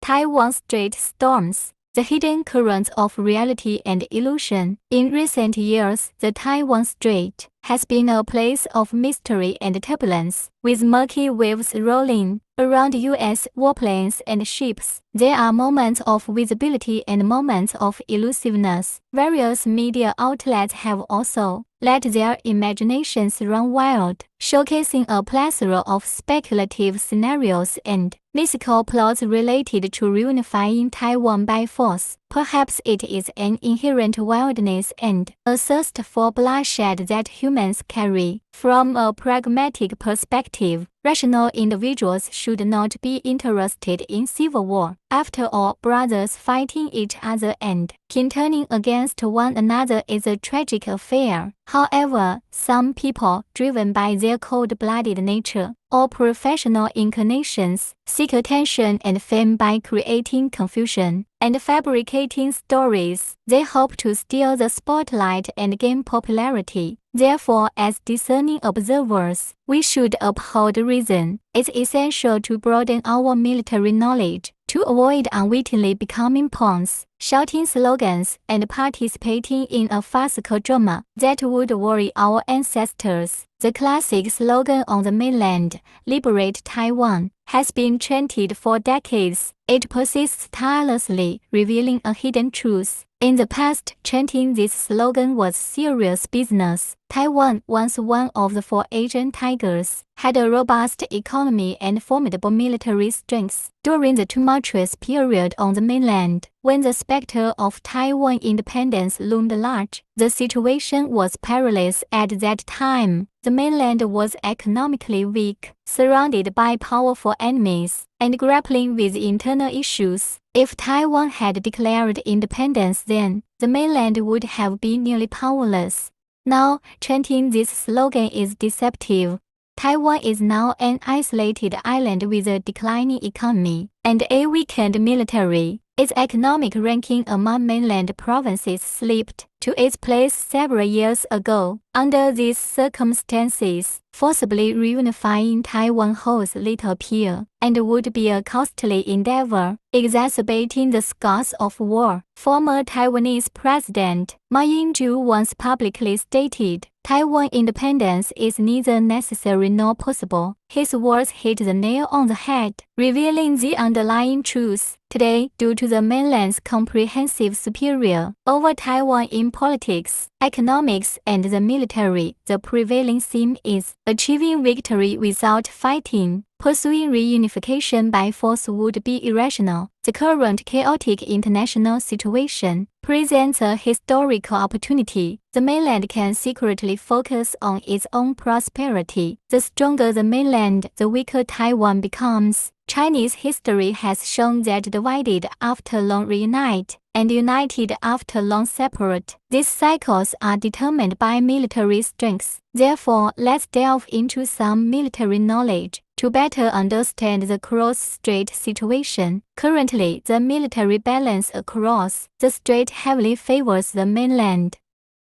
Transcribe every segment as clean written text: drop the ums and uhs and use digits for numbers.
Taiwan-Strait Storms, the hidden currents of reality and illusion. In recent years, the Taiwan Strait has been a place of mystery and turbulence, with murky waves rolling around U.S. warplanes and ships. There are moments of visibility and moments of elusiveness. Various media outlets have also let their imaginations run wild, showcasing a plethora of speculative scenarios and mythical plots related to reunifying Taiwan by force. Perhaps it is an inherent wildness and a thirst for bloodshed that humans carry. From a pragmatic perspective, rational individuals should not be interested in civil war. After all, brothers fighting each other and kin turning against one another is a tragic affair. However, some people, driven by their cold-blooded nature or professional inclinations, seek attention and fame by creating confusion and fabricating stories. They hope to steal the spotlight and gain popularity. Therefore, as discerning observers, we should uphold reason. It's essential to broaden our military knowledge, to avoid unwittingly becoming pawns, shouting slogans, and participating in a farcical drama that would worry our ancestors. The classic slogan on the mainland, "Liberate Taiwan," has been chanted for decades. It persists tirelessly, revealing a hidden truth. In the past, chanting this slogan was serious business. Taiwan, once one of the four Asian tigers, had a robust economy and formidable military strengths. During the tumultuous period on the mainland, when the specter of Taiwan independence loomed large, the situation was perilous at that time. The mainland was economically weak, surrounded by powerful enemies, and grappling with internal issues. If Taiwan had declared independence then, the mainland would have been nearly powerless. Now, chanting this slogan is deceptive. Taiwan is now an isolated island with a declining economy and a weakened military. Its economic ranking among mainland provinces slipped to its place several years ago. Under these circumstances, forcibly reunifying Taiwan holds little appeal and would be a costly endeavor, exacerbating the scars of war. Former Taiwanese President Ying-jeou once publicly stated, "Taiwan independence is neither necessary nor possible." His words hit the nail on the head, revealing the underlying truth. Today, due to the mainland's comprehensive superior over Taiwan in politics, economics, and the military, the prevailing theme is achieving victory without fighting. Pursuing reunification by force would be irrational. The current chaotic international situation presents a historical opportunity. The mainland can secretly focus on its own prosperity. The stronger the mainland, the weaker Taiwan becomes. Chinese history has shown that divided after long reunite and united after long separate. These cycles are determined by military strengths. Therefore, let's delve into some military knowledge to better understand the cross-strait situation. Currently, the military balance across the strait heavily favors the mainland.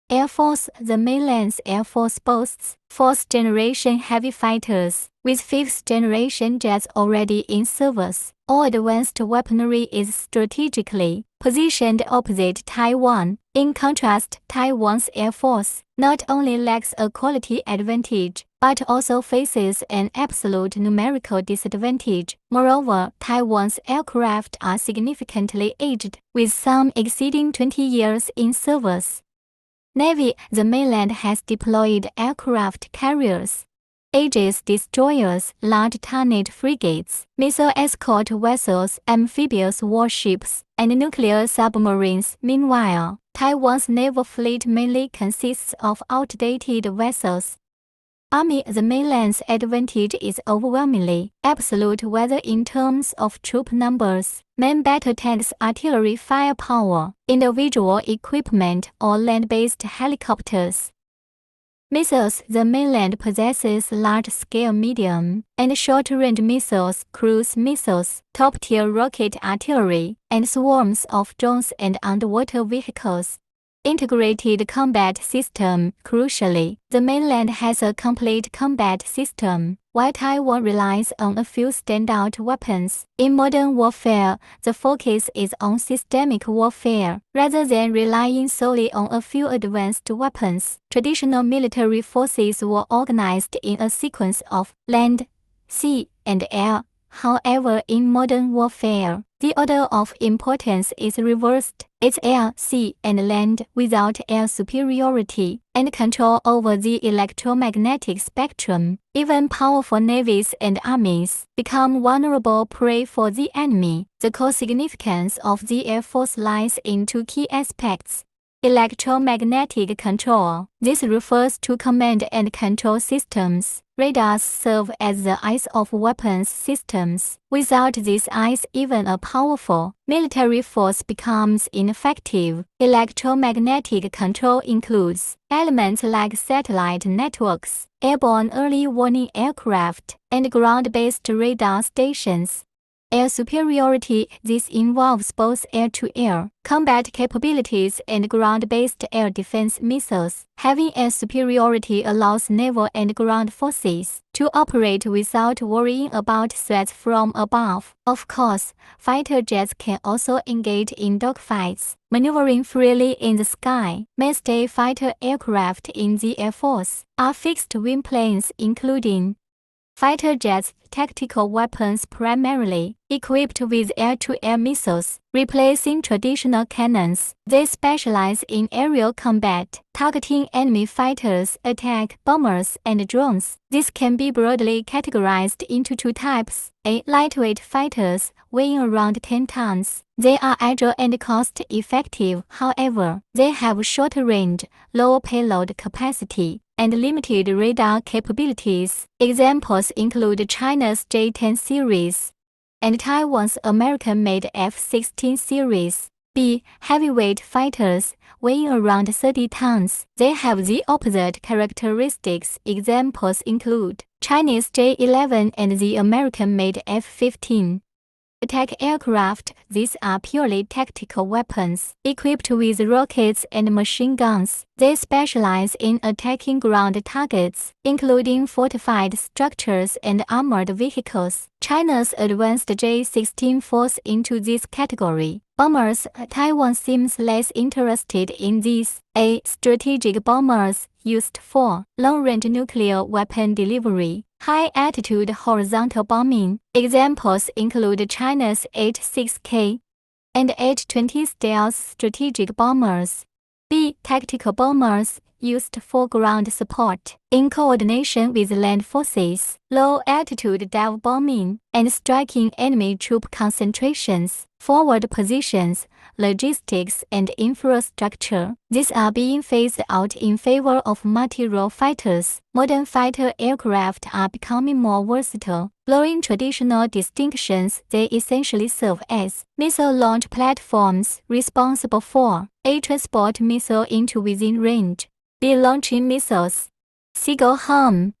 Air Force. The mainland's Air Force boasts fourth-generation heavy fighters, with fifth-generation jets already in service. All advanced weaponry is strategically positioned opposite Taiwan. In contrast, Taiwan's Air Force not only lacks a quality advantage, but also faces an absolute numerical disadvantage. Moreover, Taiwan's aircraft are significantly aged, with some exceeding 20 years in service. Navy. The mainland has deployed aircraft carriers, Aegis destroyers, large tonnage frigates, missile escort vessels, amphibious warships, and nuclear submarines. Meanwhile, Taiwan's naval fleet mainly consists of outdated vessels. Army. The mainland's advantage is overwhelmingly absolute, whether in terms of troop numbers, main battle tanks, artillery firepower, individual equipment, or land-based helicopters. Missiles. The mainland possesses large-scale medium and short-range missiles, cruise missiles, top-tier rocket artillery, and swarms of drones and underwater vehicles. Integrated combat system. Crucially, the mainland has a complete combat system, while Taiwan relies on a few standout weapons. In modern warfare, the focus is on systemic warfare, rather than relying solely on a few advanced weapons. Traditional military forces were organized in a sequence of land, sea, and air. However, in modern warfare, the order of importance is reversed. It's air, sea, and land without air superiority and control over the electromagnetic spectrum. Even powerful navies and armies become vulnerable prey for the enemy. The core significance of the Air Force lies in two key aspects. Electromagnetic control. This refers to command and control systems. Radars serve as the eyes of weapons systems. Without these eyes, even a powerful military force becomes ineffective. Electromagnetic control includes elements like satellite networks, airborne early warning aircraft, and ground-based radar stations. Air superiority. This involves both air-to-air combat capabilities and ground-based air defense missiles. Having air superiority allows naval and ground forces to operate without worrying about threats from above. Of course, fighter jets can also engage in dogfights, maneuvering freely in the sky. Mainstay fighter aircraft in the Air Force are fixed-wing planes including fighter jets, tactical weapons primarily equipped with air-to-air missiles, replacing traditional cannons. They specialize in aerial combat, targeting enemy fighters, attack bombers, and drones. This can be broadly categorized into two types. A. Lightweight fighters, weighing around 10 tons. They are agile and cost-effective. However, they have short range, low payload capacity, and limited radar capabilities. Examples include China's J-10 series and Taiwan's American-made F-16 series. B. Heavyweight fighters, weighing around 30 tons. They have the opposite characteristics. Examples include Chinese J-11 and the American-made F-15. Attack aircraft. These are purely tactical weapons, equipped with rockets and machine guns. They specialize in attacking ground targets, including fortified structures and armored vehicles. China's advanced J-16 falls into this category. Bombers. Taiwan seems less interested in these. A. Strategic bombers, used for long-range nuclear weapon delivery. High-altitude horizontal bombing. Examples include China's H-6K and H-20 stealth strategic bombers. B. Tactical bombers, used for ground support, in coordination with land forces. Low-altitude dive bombing and striking enemy troop concentrations, forward positions, logistics, and infrastructure. These are being phased out in favor of multi-role fighters. Modern fighter aircraft are becoming more versatile. Blurring traditional distinctions, they essentially serve as missile launch platforms responsible for A. Transport missile into within range. B. Launching missiles. C. Go home.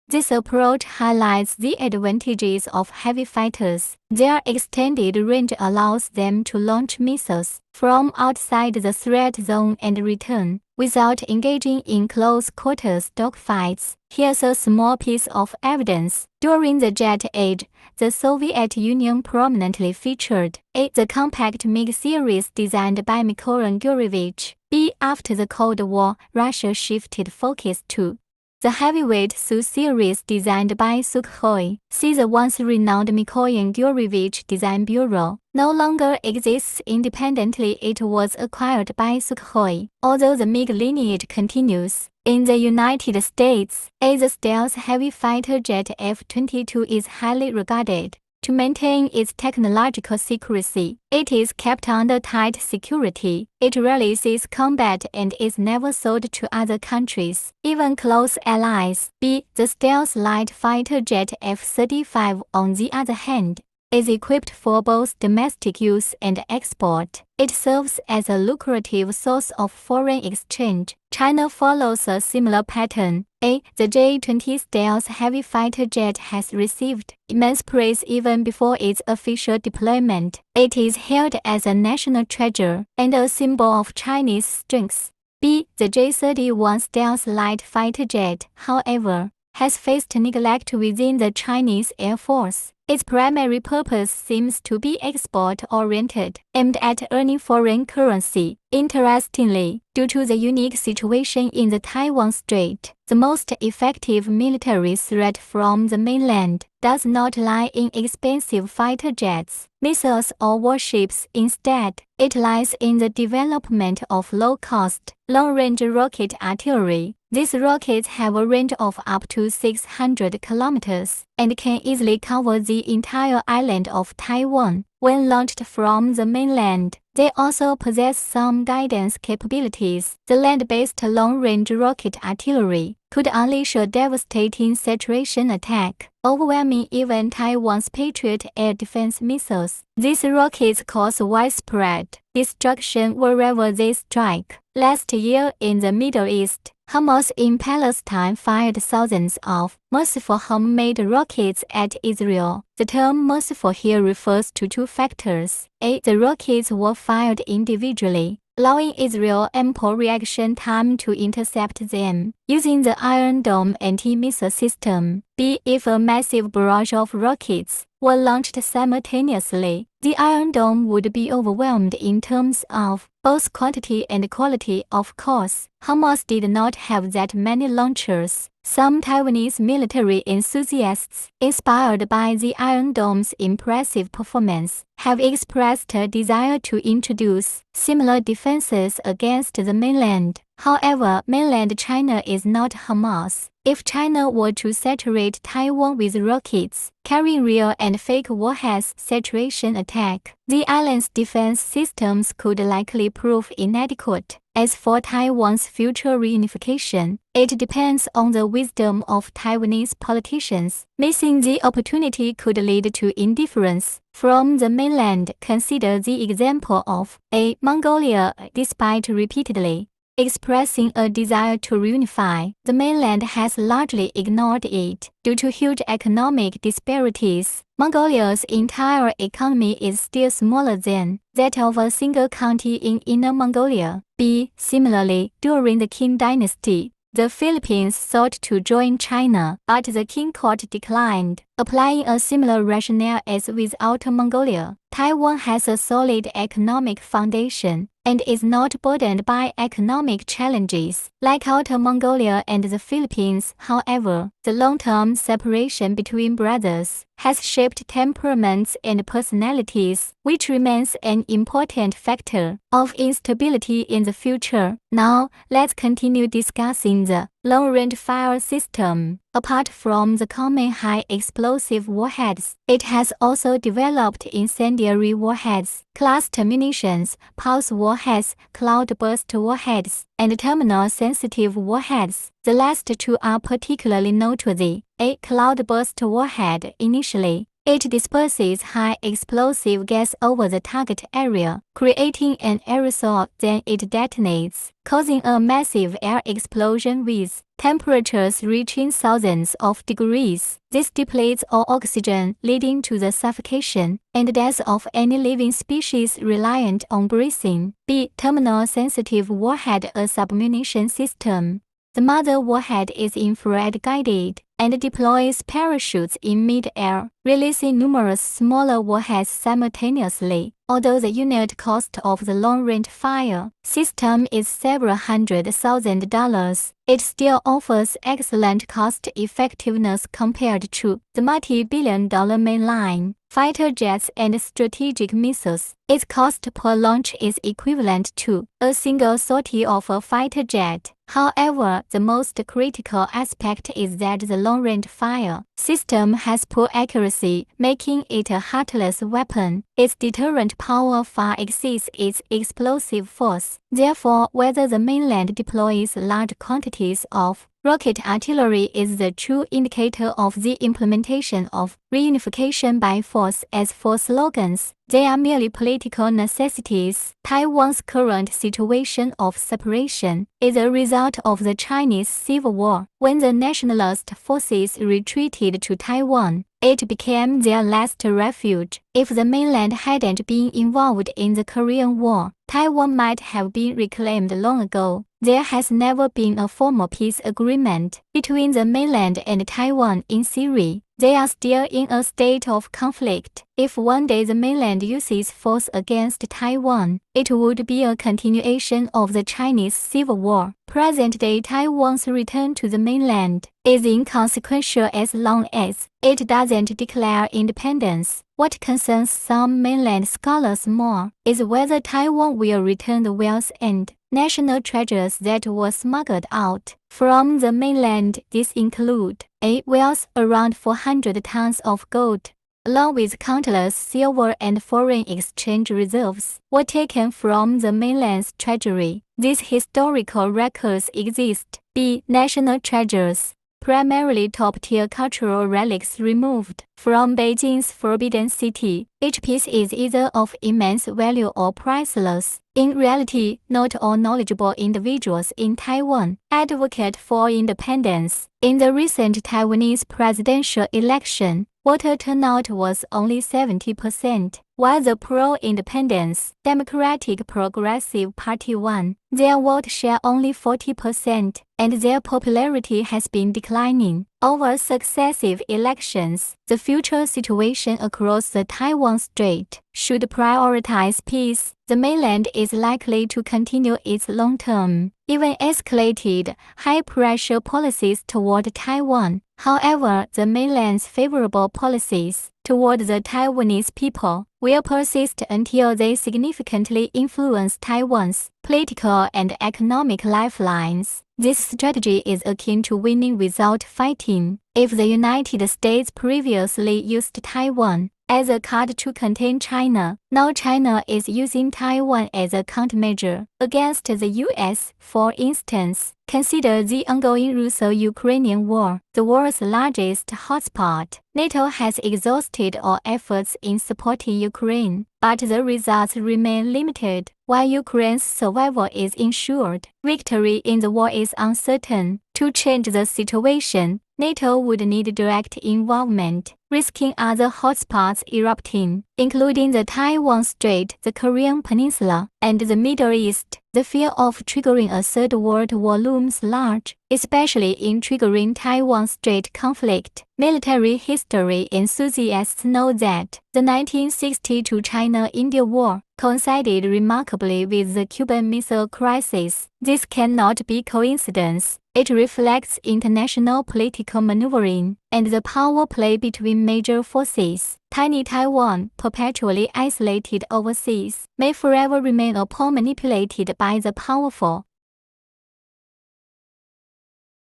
This approach highlights the advantages of heavy fighters. Their extended range allows them to launch missiles from outside the threat zone and return, without engaging in close-quarters dogfights. Here's a small piece of evidence. During the Jet Age, the Soviet Union prominently featured A. The compact MiG series designed by Mikhail Gurevich. B. After the Cold War, Russia shifted focus to the heavyweight Su series designed by Sukhoi. C. The once renowned Mikhail Gurevich Design Bureau no longer exists independently. It was acquired by Sukhoi, although the MiG lineage continues. In the United States, A. The stealth heavy fighter jet F-22 is highly regarded to maintain its technological secrecy. It is kept under tight security. It rarely sees combat and is never sold to other countries, even close allies. B. The stealth light fighter jet F-35, on the other hand, is equipped for both domestic use and export. It serves as a lucrative source of foreign exchange. China follows a similar pattern. A. The J-20 stealth heavy fighter jet has received immense praise even before its official deployment. It is hailed as a national treasure and a symbol of Chinese strength. B. The J-31 stealth light fighter jet, however, has faced neglect within the Chinese Air Force. Its primary purpose seems to be export-oriented, aimed at earning foreign currency. Interestingly, due to the unique situation in the Taiwan Strait, the most effective military threat from the mainland does not lie in expensive fighter jets, missiles, or warships. Instead, it lies in the development of low-cost, long-range rocket artillery. These rockets have a range of up to 600 kilometers and can easily cover the entire island of Taiwan when launched from the mainland. They also possess some guidance capabilities. The land-based long-range rocket artillery could unleash a devastating saturation attack, overwhelming even Taiwan's Patriot air defense missiles. These rockets cause widespread destruction wherever they strike. Last year in the Middle East, Hamas in Palestine fired thousands of merciful homemade rockets at Israel. The term merciful here refers to two factors. A. The rockets were fired individually, allowing Israel ample reaction time to intercept them using the Iron Dome anti-missile system. B. If a massive barrage of rockets were launched simultaneously, the Iron Dome would be overwhelmed in terms of both quantity and quality. Of course, Hamas did not have that many launchers. Some Taiwanese military enthusiasts, inspired by the Iron Dome's impressive performance, have expressed a desire to introduce similar defenses against the mainland. However, mainland China is not Hamas. If China were to saturate Taiwan with rockets carrying real and fake warheads, saturation attack, the island's defense systems could likely prove inadequate. As for Taiwan's future reunification, it depends on the wisdom of Taiwanese politicians. Missing the opportunity could lead to indifference from the mainland. Consider the example of A. Mongolia. Despite repeatedly expressing a desire to reunify, the mainland has largely ignored it. Due to huge economic disparities, Mongolia's entire economy is still smaller than that of a single county in Inner Mongolia. B. Similarly, during the Qing dynasty, the Philippines sought to join China, but the Qing court declined, applying a similar rationale as with Outer Mongolia. Taiwan has a solid economic foundation and is not burdened by economic challenges like Outer Mongolia and the Philippines. However, the long-term separation between brothers has shaped temperaments and personalities, which remains an important factor of instability in the future. Now, let's continue discussing the long-range fire system. Apart from the common high-explosive warheads, it has also developed incendiary warheads, cluster munitions, pulse warheads, cloudburst warheads, and terminal-sensitive warheads. The last two are particularly noteworthy. A cloudburst warhead. Initially, it disperses high explosive gas over the target area, creating an aerosol. Then it detonates, causing a massive air explosion with temperatures reaching thousands of degrees. This depletes all oxygen, leading to the suffocation and death of any living species reliant on breathing. B. Terminal-sensitive warhead. A submunition system. The mother warhead is infrared-guided and deploys parachutes in mid-air, releasing numerous smaller warheads simultaneously. Although the unit cost of the long-range fire system is several $100,000, it still offers excellent cost-effectiveness compared to the multi-billion-dollar mainline fighter jets and strategic missiles. Its cost per launch is equivalent to a single sortie of a fighter jet. However, the most critical aspect is that the long-range fire system has poor accuracy, making it a heartless weapon. Its deterrent power far exceeds its explosive force. Therefore, whether the mainland deploys large quantities of rocket artillery is the true indicator of the implementation of reunification by force. As for slogans, they are merely political necessities. Taiwan's current situation of separation is a result of the Chinese Civil War. When the nationalist forces retreated to Taiwan, It became their last refuge. If the mainland hadn't been involved in the Korean War, Taiwan might have been reclaimed long ago. There has never been a formal peace agreement between the mainland and Taiwan in theory. They are still in a state of conflict. If one day the mainland uses force against Taiwan, it would be a continuation of the Chinese Civil War. Present-day Taiwan's return to the mainland is inconsequential as long as it doesn't declare independence. What concerns some mainland scholars more is whether Taiwan will return the wealth and national treasures that were smuggled out from the mainland. These include a wealth around 400 tons of gold, along with countless silver and foreign exchange reserves, were taken from the mainland's treasury. These historical records exist. B. National treasures, primarily top-tier cultural relics removed from Beijing's Forbidden City. Each piece is either of immense value or priceless. In reality, not all knowledgeable individuals in Taiwan advocate for independence. In the recent Taiwanese presidential election, voter turnout was only 70%, while the pro-independence Democratic Progressive Party won. Their vote share only 40%, and their popularity has been declining. Over successive elections, the future situation across the Taiwan-Strait should prioritize peace. The mainland is likely to continue its long-term, even escalated, high-pressure policies toward Taiwan. However, the mainland's favorable policies toward the Taiwanese people will persist until they significantly influence Taiwan's political and economic lifelines. This strategy is akin to winning without fighting. If the United States previously used Taiwan as a card to contain China, now China is using Taiwan as a countermeasure against the U.S. For instance, consider the ongoing Russo-Ukrainian war, the world's largest hotspot. NATO has exhausted all efforts in supporting Ukraine, but the results remain limited. While Ukraine's survival is ensured, victory in the war is uncertain. To change the situation, NATO would need direct involvement, risking other hotspots erupting, including the Taiwan-Strait, the Korean Peninsula, and the Middle East. The fear of triggering a third world war looms large, especially in triggering Taiwan-Strait conflict. Military history enthusiasts know that the 1962 China-India War coincided remarkably with the Cuban Missile Crisis. This cannot be coincidence. It reflects international political maneuvering and the power play between major forces. Tiny Taiwan, perpetually isolated overseas, may forever remain a pawn manipulated by the powerful.